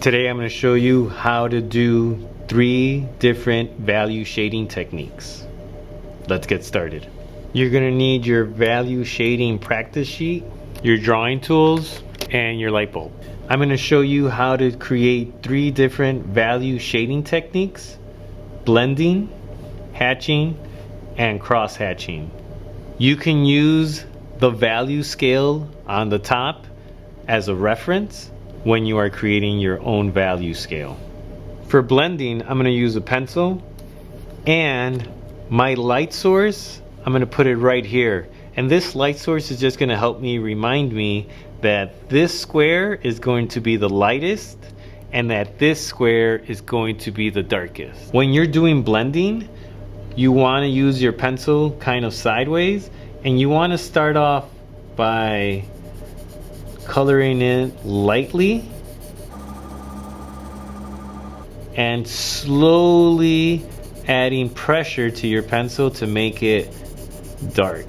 Today I'm going to show you how to do 3 different value shading techniques. Let's get started. You're going to need your value shading practice sheet, your drawing tools, and your light bulb. I'm going to show you how to create 3 different value shading techniques: blending, hatching, and cross hatching. You can use the value scale on the top as a reference when you are creating your own value scale. For blending, I'm going to use a pencil, and my light source, I'm going to put it right here. And this light source is just going to help me remind me that this square is going to be the lightest and that this square is going to be the darkest. When you're doing blending, you want to use your pencil kind of sideways, and you want to start off by coloring it lightly and slowly adding pressure to your pencil to make it dark.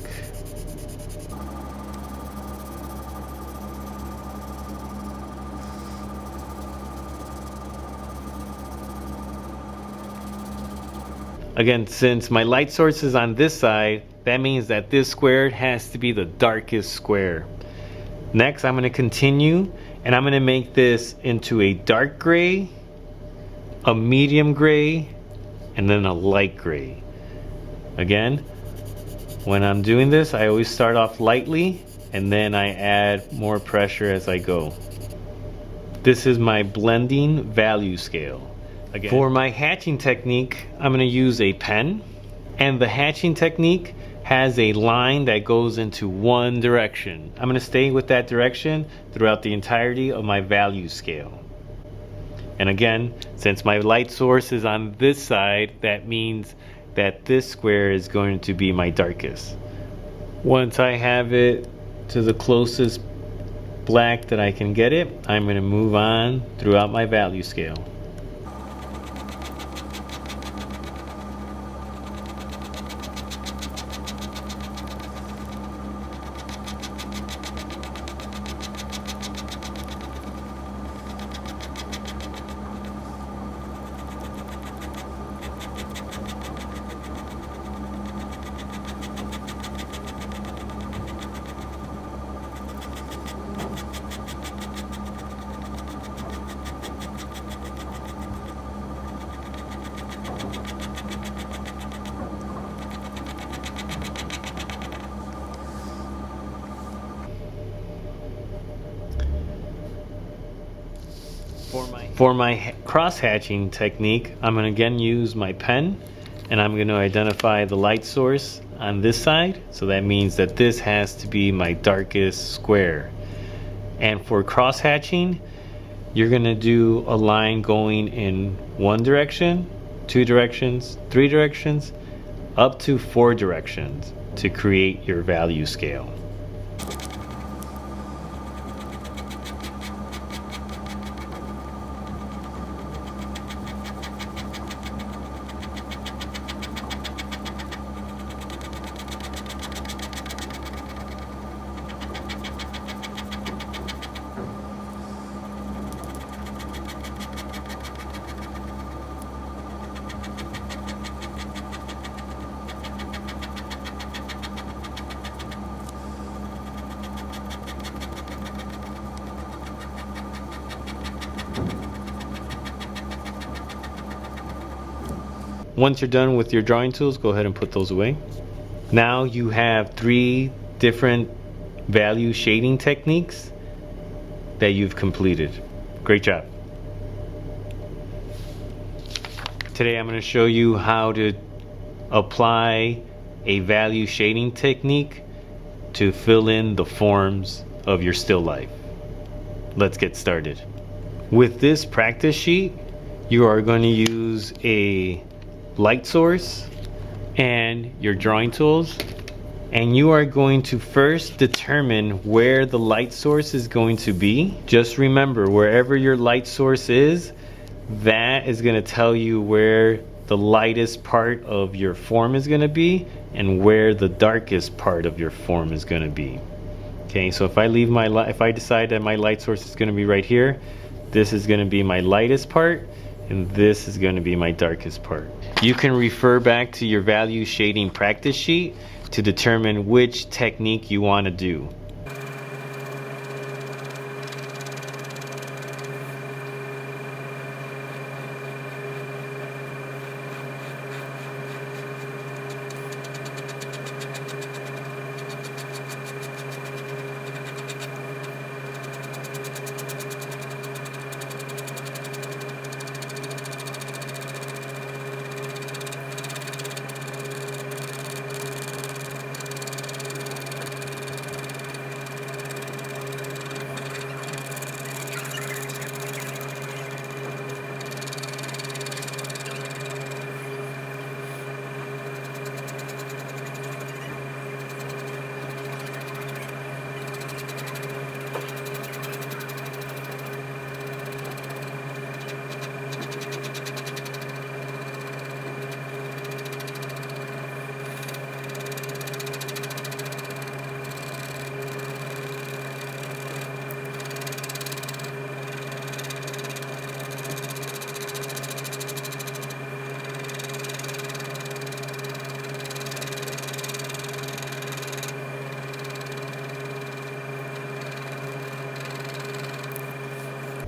Again, since my light source is on this side, that means that this square has to be the darkest square. Next, I'm going to continue, and I'm going to make this into a dark gray, a medium gray, and then a light gray. Again, when I'm doing this, I always start off lightly, and then I add more pressure as I go. This is my blending value scale. Again, for my hatching technique, I'm going to use a pen, and the hatching technique has a line that goes into one direction. I'm going to stay with that direction throughout the entirety of my value scale. And again, since my light source is on this side, that means that this square is going to be my darkest. Once I have it to the closest black that I can get it, I'm going to move on throughout my value scale. For my cross hatching technique, I'm going to again use my pen, and I'm going to identify the light source on this side, so that means that this has to be my darkest square. And for cross hatching, you're going to do a line going in one direction, 2 directions, 3 directions, up to 4 directions to create your value scale. Once you're done with your drawing tools, go ahead and put those away. Now you have 3 different value shading techniques that you've completed. Great job. Today I'm going to show you how to apply a value shading technique to fill in the forms of your still life. Let's get started. With this practice sheet, you are going to use a light source and your drawing tools, and you are going to first determine where the light source is going to be. Just remember, wherever your light source is, that is going to tell you where the lightest part of your form is going to be and where the darkest part of your form is going to be. Okay, so if I leave if I decide that my light source is going to be right here, This is going to be my lightest part, and this is going to be my darkest part. You can refer back to your value shading practice sheet to determine which technique you want to do.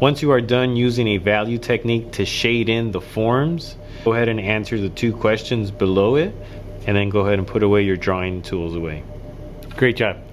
Once you are done using a value technique to shade in the forms, go ahead and answer the 2 questions below it, and then go ahead and put away your drawing tools away. Great job.